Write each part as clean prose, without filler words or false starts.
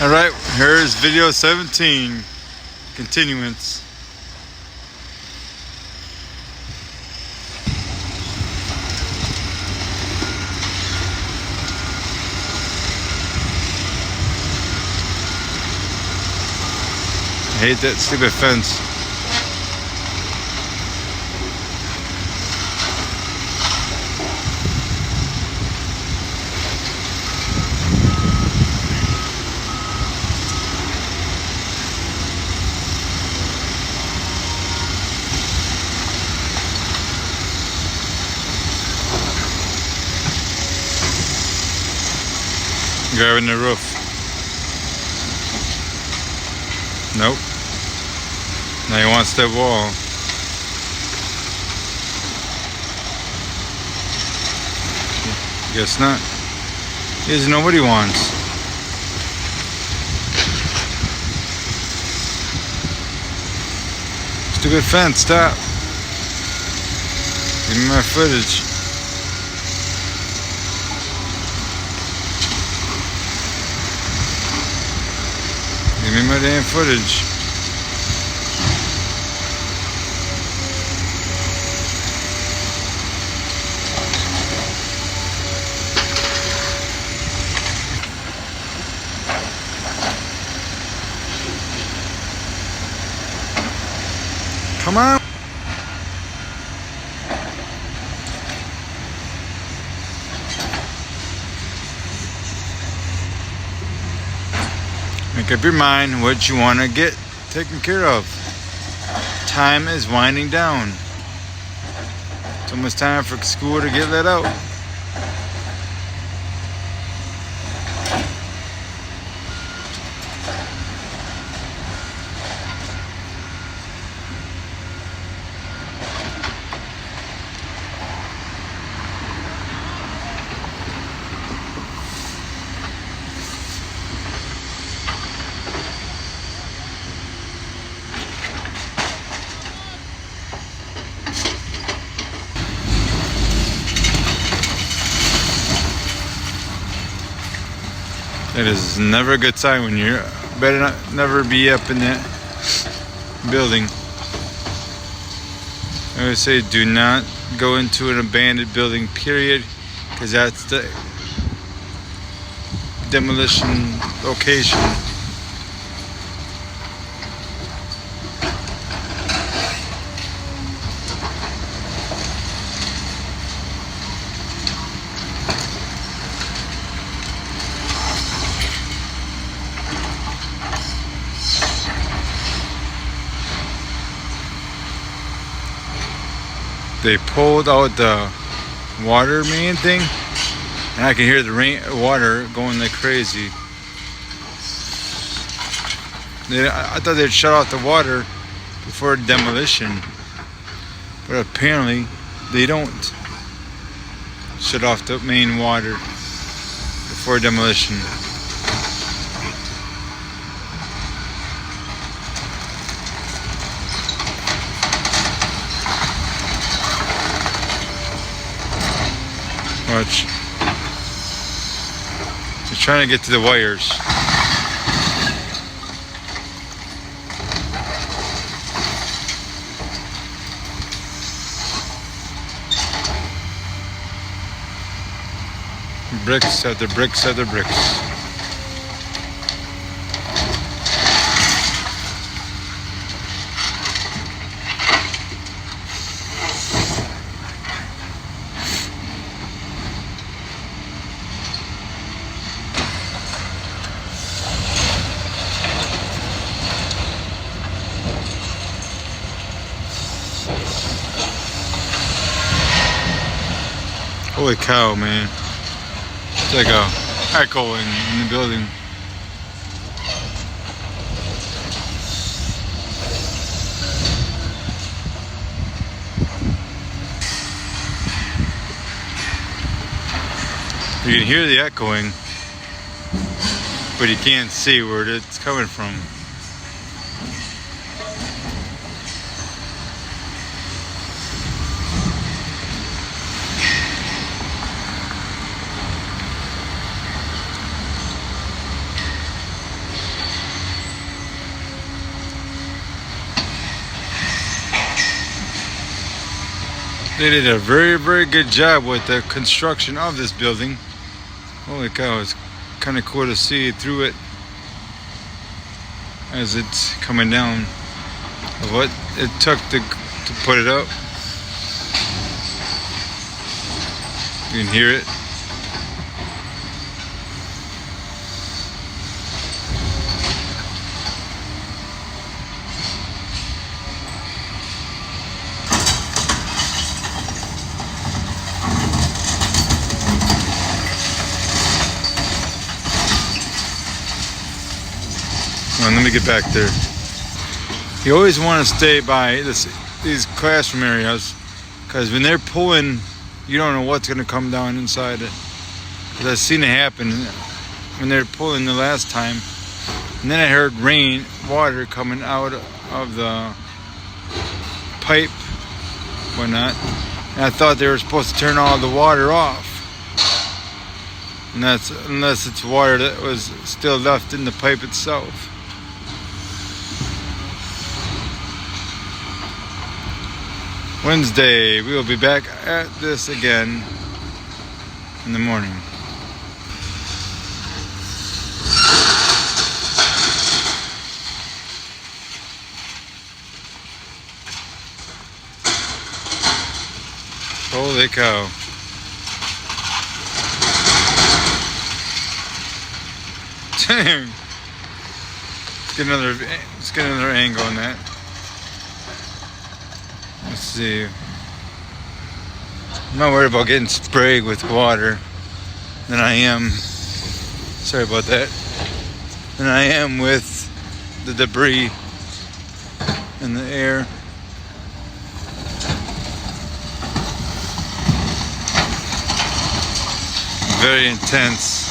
Alright, here's video 17. Continuance. I hate that stupid fence. Grabbing the roof. Nope. Now he wants that wall. Guess not. He doesn't know what he wants. Stupid fence, stop. Give me my footage. Give me my damn footage. Come on. Make up your mind what you want to get taken care of. Time is winding down. It's almost time for school to get let out. It is never a good sign when you're better not never be up in that building. I always say do not go into an abandoned building, period, because that's the demolition location. They pulled out the water main thing, and I can hear the water going like crazy. I thought they'd shut off the water before demolition, but apparently they don't shut off the main water before demolition. Watch. They're trying to get to the wires. Bricks after bricks after bricks. Holy cow, man. It's like a echo in the building. You can hear the echoing, but you can't see where it's coming from. They did a very, very good job with the construction of this building. Holy cow, it's kind of cool to see through it as it's coming down. What it took to put it up. You can hear it. Let me get back there. You always want to stay by these classroom areas, because when they're pulling, you don't know what's going to come down inside it. Because I've seen it happen when they're pulling the last time, and then I heard water coming out of the pipe, whatnot, and I thought they were supposed to turn all the water off. And that's unless it's water that was still left in the pipe itself. Wednesday, we will be back at this again in the morning. Holy cow. Dang. Let's get another angle on that. Let's see. I'm not worried about getting sprayed with water than I am. Sorry about that. Than I am with the debris in the air. Very intense.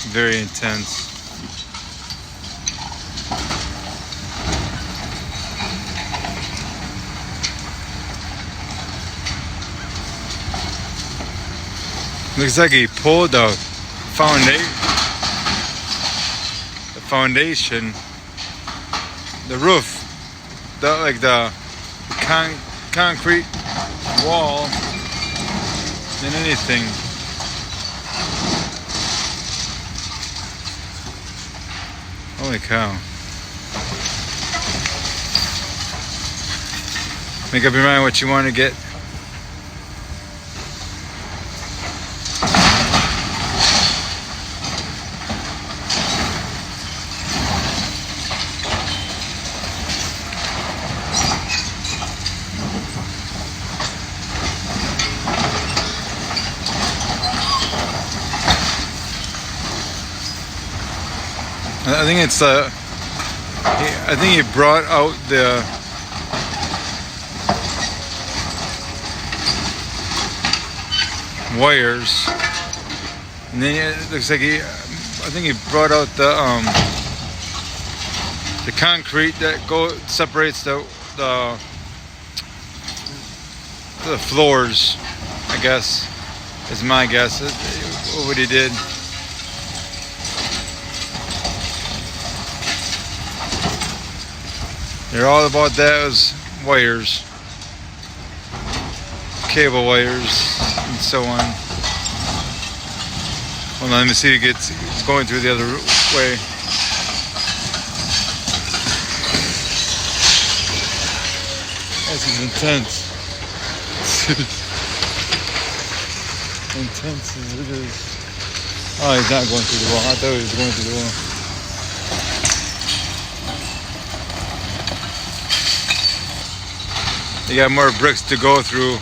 Very intense. Looks like he pulled the foundation, the roof, the concrete wall than anything. Holy cow. Make up your mind what you want to get. I think it's I think he brought out the wires, and then it looks like I think he brought out the concrete that separates the floors. I guess is my guess. What he did. They're all about those wires, cable wires, and so on. Hold on, let me see if it's going through the other way. This is intense. Intense as it is. Oh, he's not going through the wall. I thought he was going through the wall. You got more bricks to go through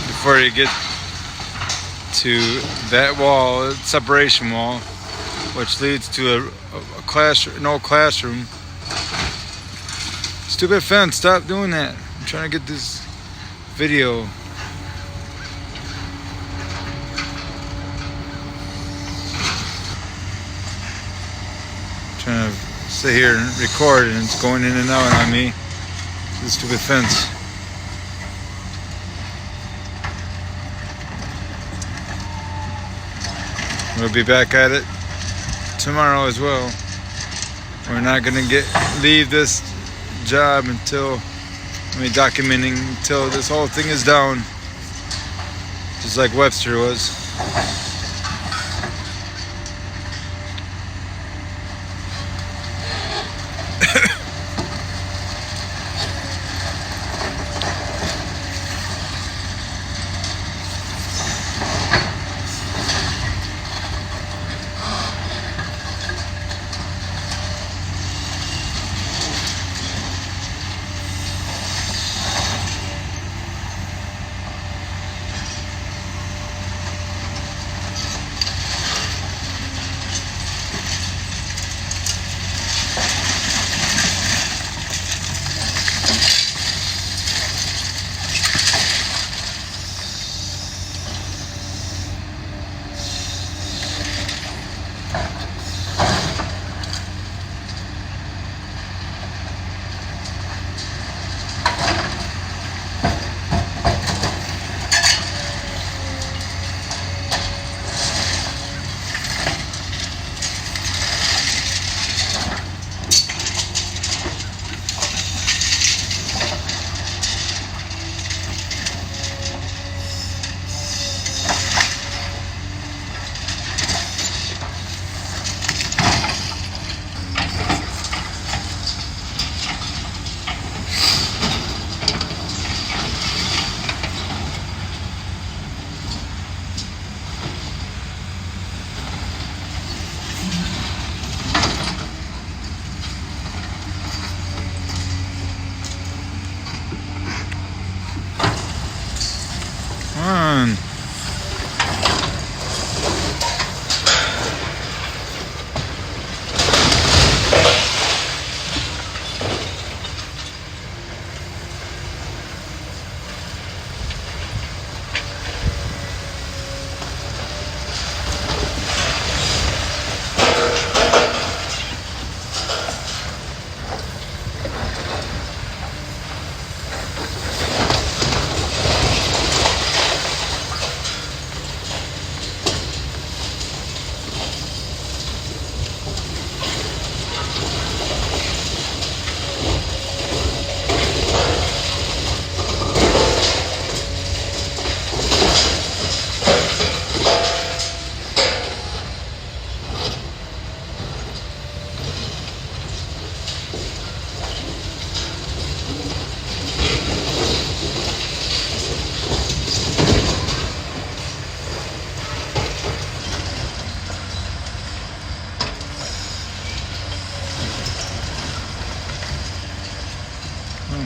before you get to that wall, separation wall, which leads to an old classroom. Stupid fence, stop doing that. I'm trying to get this video. Trying to sit here and record, and it's going in and out on me. This stupid fence. We'll be back at it tomorrow as well. We're not gonna leave this job documenting until this whole thing is down. Just like Webster was. Come on.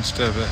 Stop it.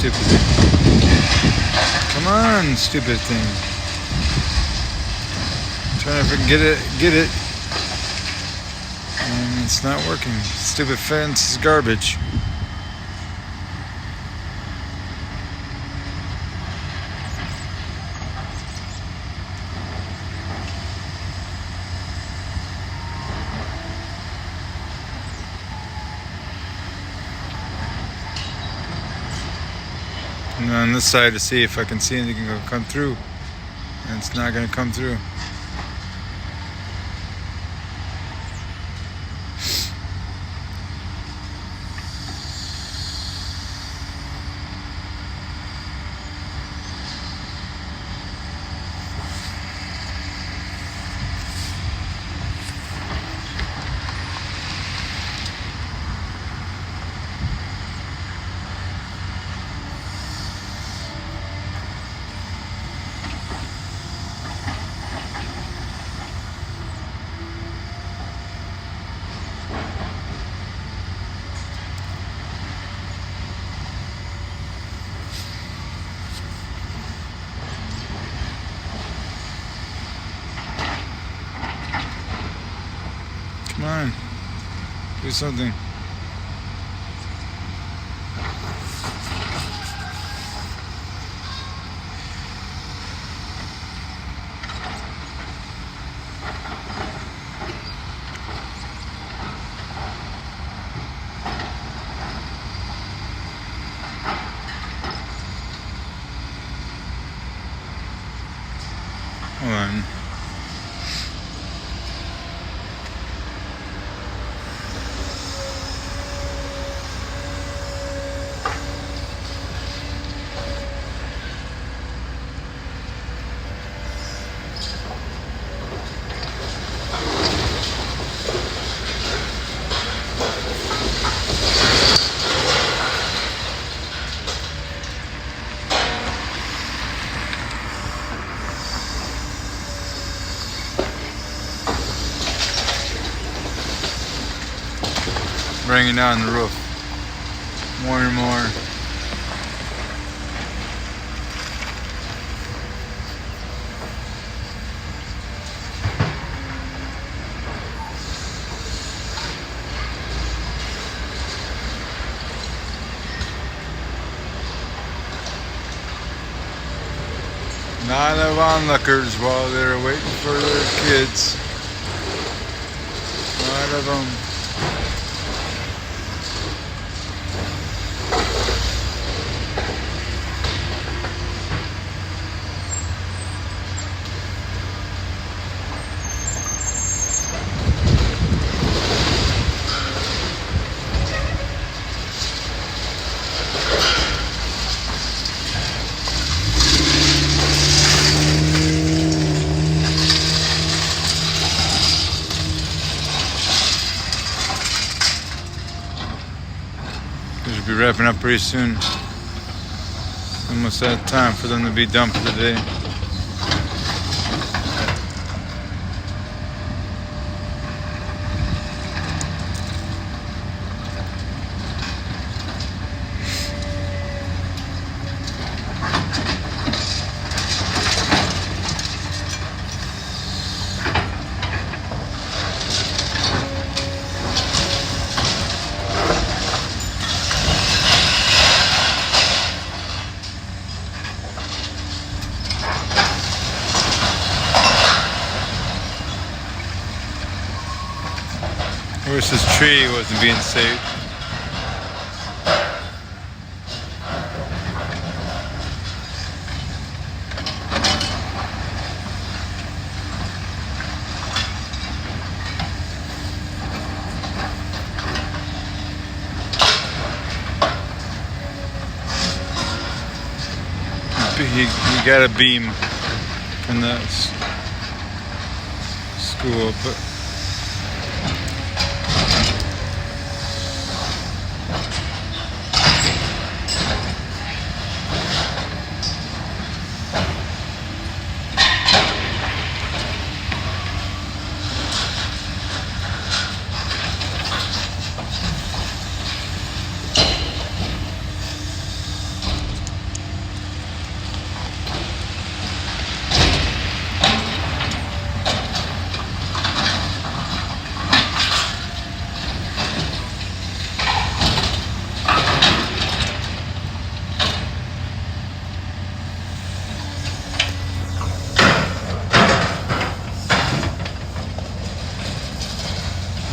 Stupid thing. Come on, stupid thing. I'm trying to get it. And it's not working. Stupid fence is garbage. And on this side to see if I can see anything gonna come through. And it's not gonna come through. something. Hold on. Bringing down the roof more and more. Lot of onlookers while they're waiting for their kids. A lot of them. We should be wrapping up pretty soon. Almost that time for them to be done for the day. I wish this tree wasn't being saved. He got a beam from the school, but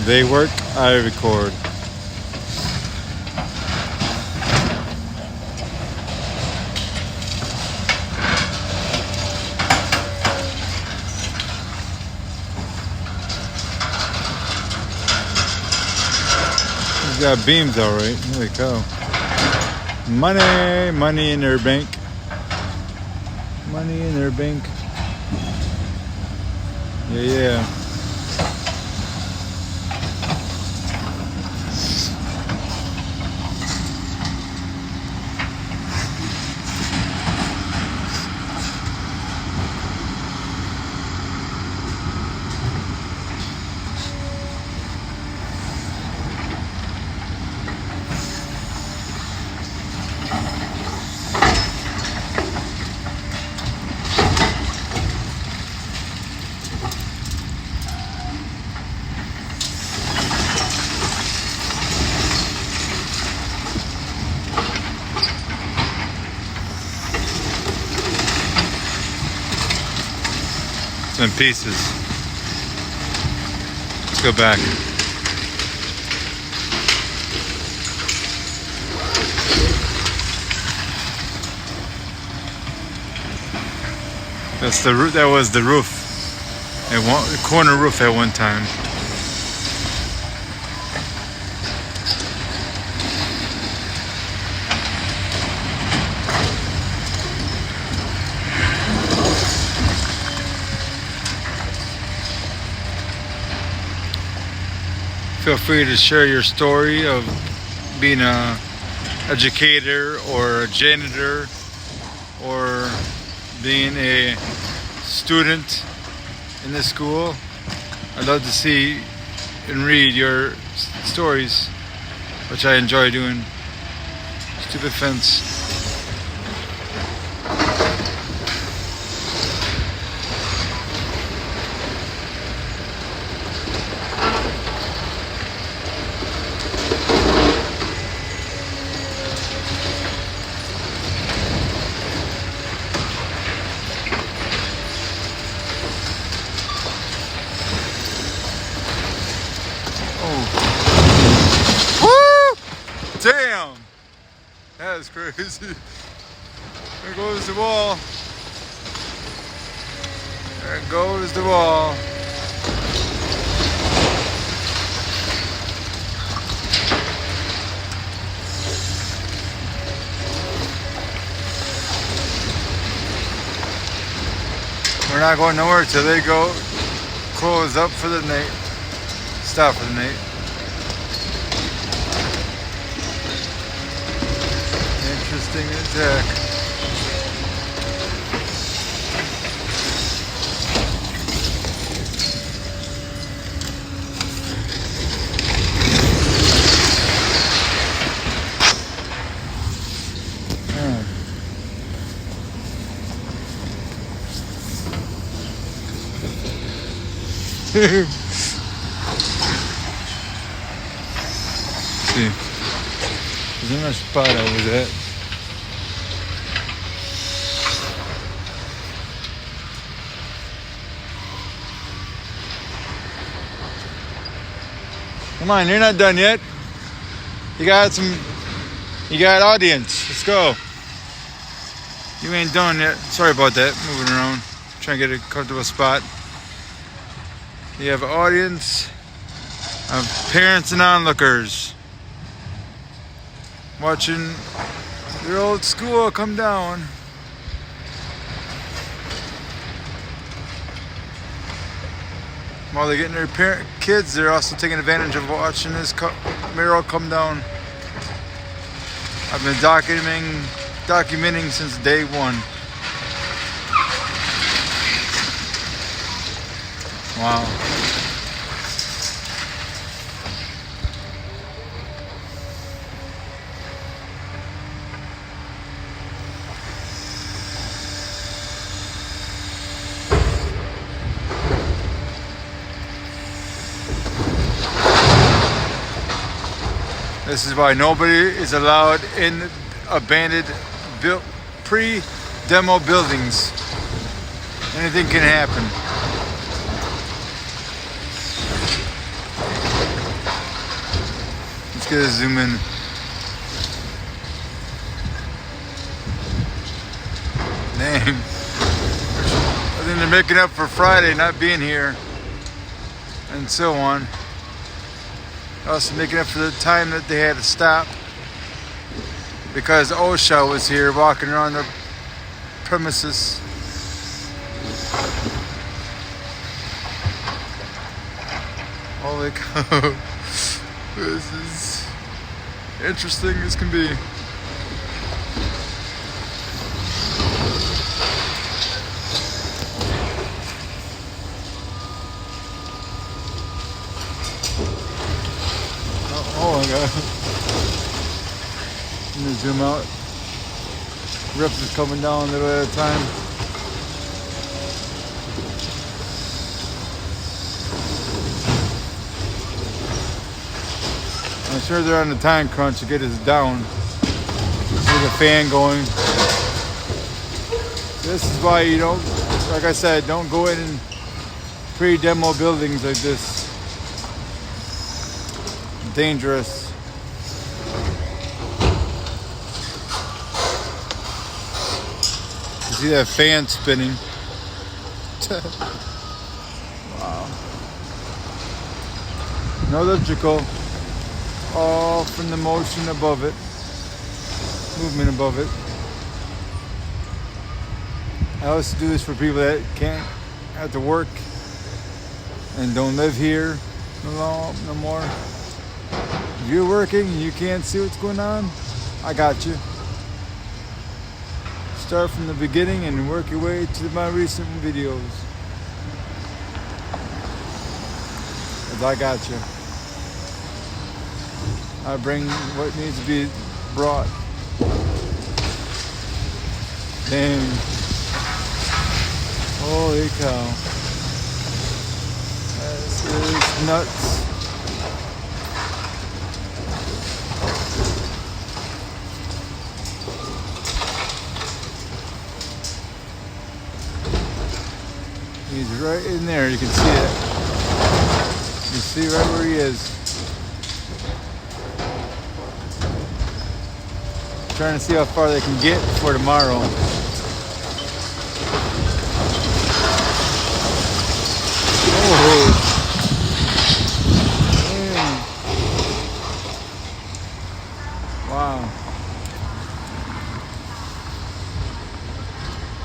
they work, I record. He's got beams all right. There we go. Money in their bank. Money in their bank. Yeah. in pieces. Let's go back. That's the roof. That was the roof. The corner roof at one time. Feel free to share your story of being an educator or a janitor or being a student in this school. I'd love to see and read your stories, which I enjoy doing. Stupid fence. Damn! That is crazy. There goes the wall. There goes the wall. We're not going nowhere till they go close up for the night. Stop for the night. Interesting attack. See, there's a nice spot over there. Come on, you're not done yet. You got audience. Let's go. You ain't done yet. Sorry about that. Moving around. Trying to get a comfortable spot. You have audience of parents and onlookers watching their old school come down. While they're getting their kids, they're also taking advantage of watching this mural come down. I've been documenting since day one. Wow. This is why nobody is allowed in abandoned pre-demo buildings. Anything can happen. Let's get a zoom in. Dang. I think they're making up for Friday not being here and so on. Also making up for the time that they had to stop because OSHA was here walking around the premises. Holy cow. This is interesting as can be. Oh my god. I'm gonna zoom out. Rips is coming down a little at a time. I'm sure they're on the time crunch to get us down. There's a fan going. This is why you don't, like I said, don't go in and pre-demo buildings like this. Dangerous. You see that fan spinning? Wow. No electrical. All from the motion above it. Movement above it. I also do this for people that can't have to work and don't live here no more. If you're working and you can't see what's going on, I got you. Start from the beginning and work your way to my recent videos. 'Cause I got you. I bring what needs to be brought. Dang. Holy cow. This is nuts. He's right in there, you can see it. You see right where he is. Trying to see how far they can get before tomorrow. Oh. Wow.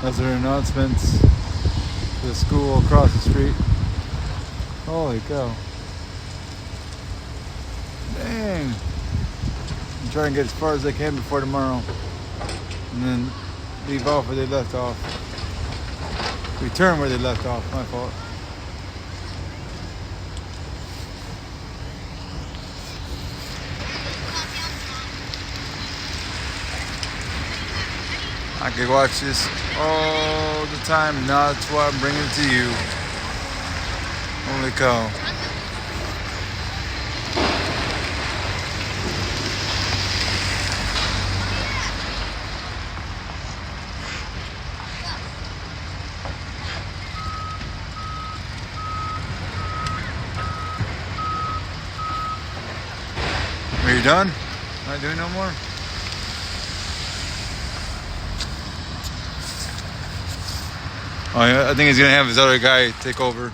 Those are announcements to the school across the street. Holy cow. Dang. I'm trying to get as far as I can before tomorrow. And then leave off where they left off. Return where they left off. My fault. I could watch this all the time. Now that's why I'm bringing it to you. Holy cow. Are you done? Not doing no more? Oh, yeah, I think he's gonna have his other guy take over,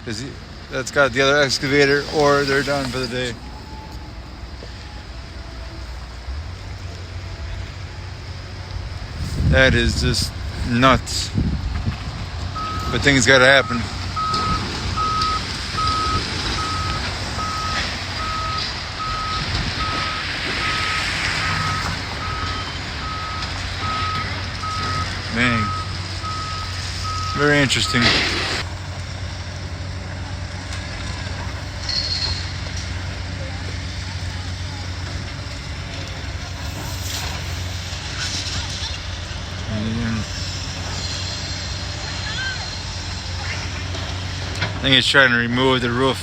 cause that's got the other excavator, or they're done for the day. That is just nuts. But things gotta happen. Dang. Very interesting. I think it's trying to remove the roof.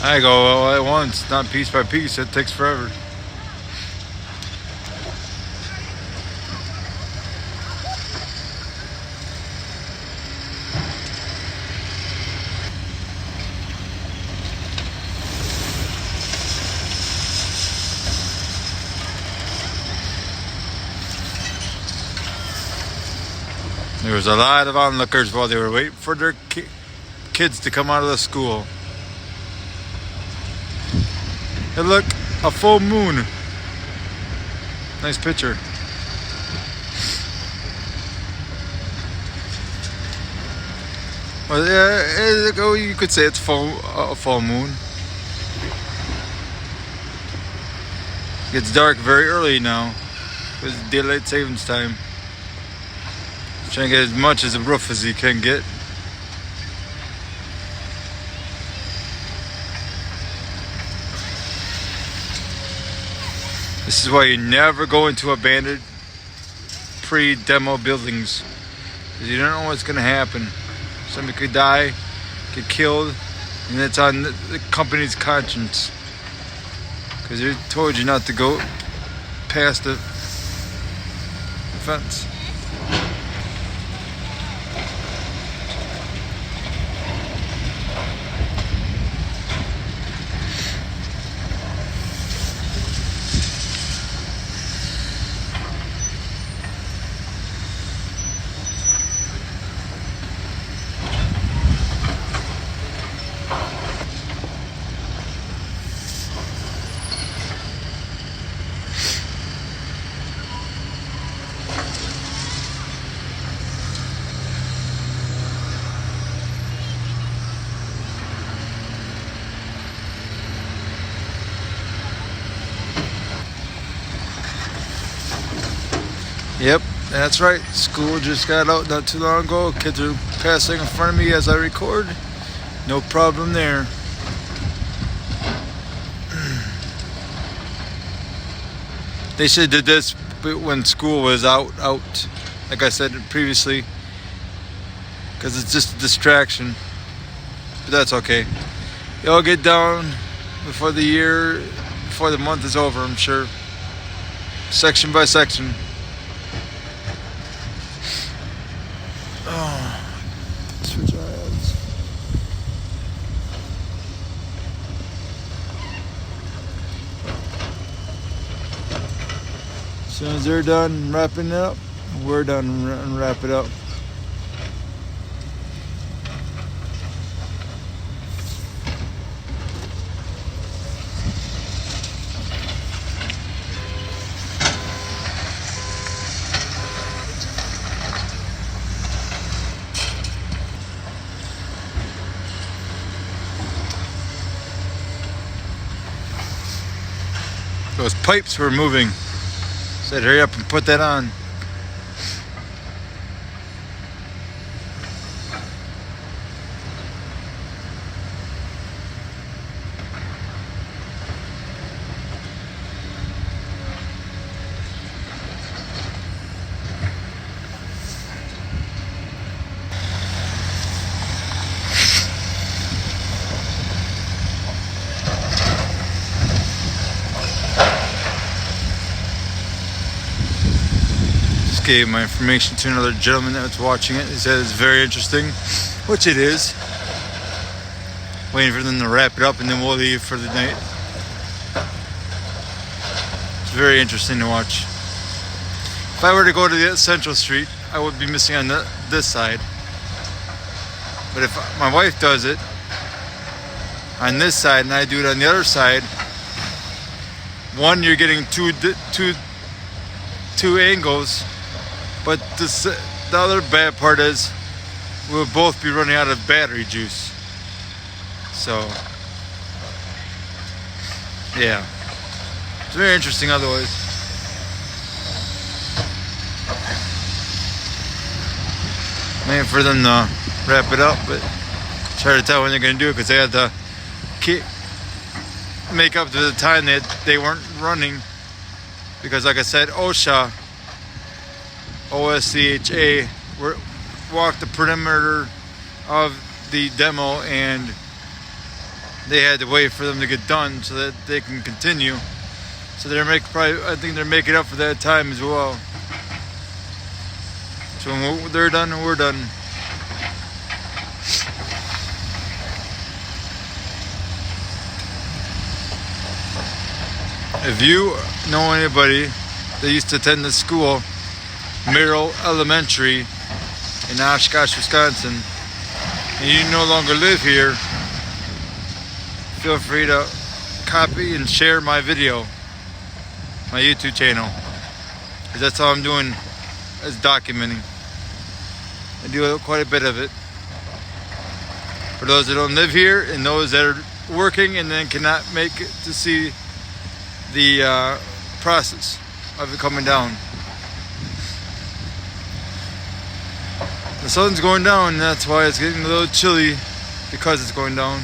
I go all at once, not piece by piece. It takes forever. There was a lot of onlookers while they were waiting for their kids to come out of the school. Hey look, a full moon. Nice picture. Well, yeah, you could say it's a full moon. It gets dark very early now. It's daylight savings time. Trying to get as much as a roof as you can get. This is why you never go into abandoned pre-demo buildings, because you don't know what's going to happen. Somebody could die, get killed, and it's on the company's conscience, because they told you not to go past it. fence. Yep, that's right. School just got out not too long ago. Kids are passing in front of me as I record. No problem there. They should have did this when school was out, like I said previously, because it's just a distraction. But that's okay. It'll get down before the month is over, I'm sure. Section by section. Switch our ads. As soon as they're done wrapping it up, we're done and wrap it up. Those pipes were moving. Said hurry up and put that on. Gave my information to another gentleman that was watching it. He said it's very interesting, which it is. Waiting for them to wrap it up and then we'll leave for the night. It's very interesting to watch. If I were to go to the Central Street, I would be missing on this side. But if my wife does it on this side and I do it on the other side, one, you're getting two angles. But the other bad part is we'll both be running out of battery juice. So, yeah. It's very interesting otherwise. Waiting for them to wrap it up, but it's hard to tell when they're going to do it because they had to make up to the time that they weren't running. Because like I said, OSHA walked the perimeter of the demo and they had to wait for them to get done so that they can continue. So I think they're making up for that time as well. So when they're done, we're done. If you know anybody that used to attend the school, Merrill Elementary in Oshkosh, Wisconsin, and you no longer live here, feel free to copy and share my video, my YouTube channel, because that's all I'm doing is documenting. I do quite a bit of it. For those that don't live here and those that are working and then cannot make it to see the process of it coming down. The sun's going down, and that's why it's getting a little chilly, because it's going down.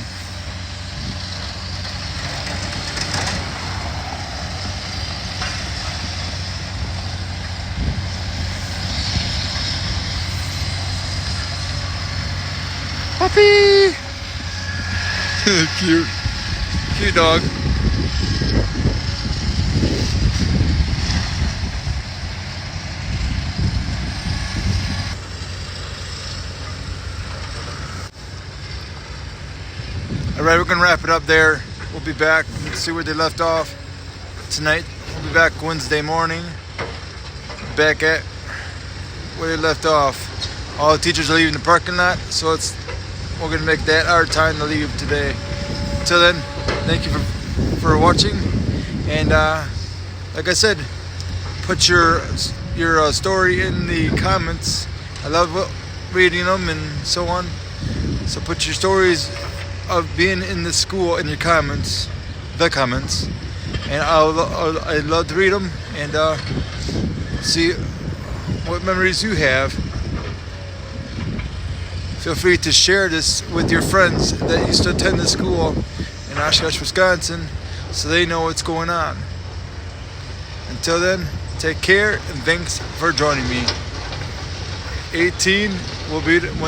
Puppy! Cute dog. Alright, we're going to wrap it up there. We'll be back and see where they left off tonight. We'll be back Wednesday morning. Back at where they left off. All the teachers are leaving the parking lot, so we're going to make that our time to leave today. Until then, thank you for watching. And like I said, put your story in the comments. I love reading them and so on. So put your stories of being in the school in your comments, and I'd love to read them and see what memories you have. Feel free to share this with your friends that used to attend the school in Oshkosh, Wisconsin, so they know what's going on. Until then, take care and thanks for joining me. 18 will be when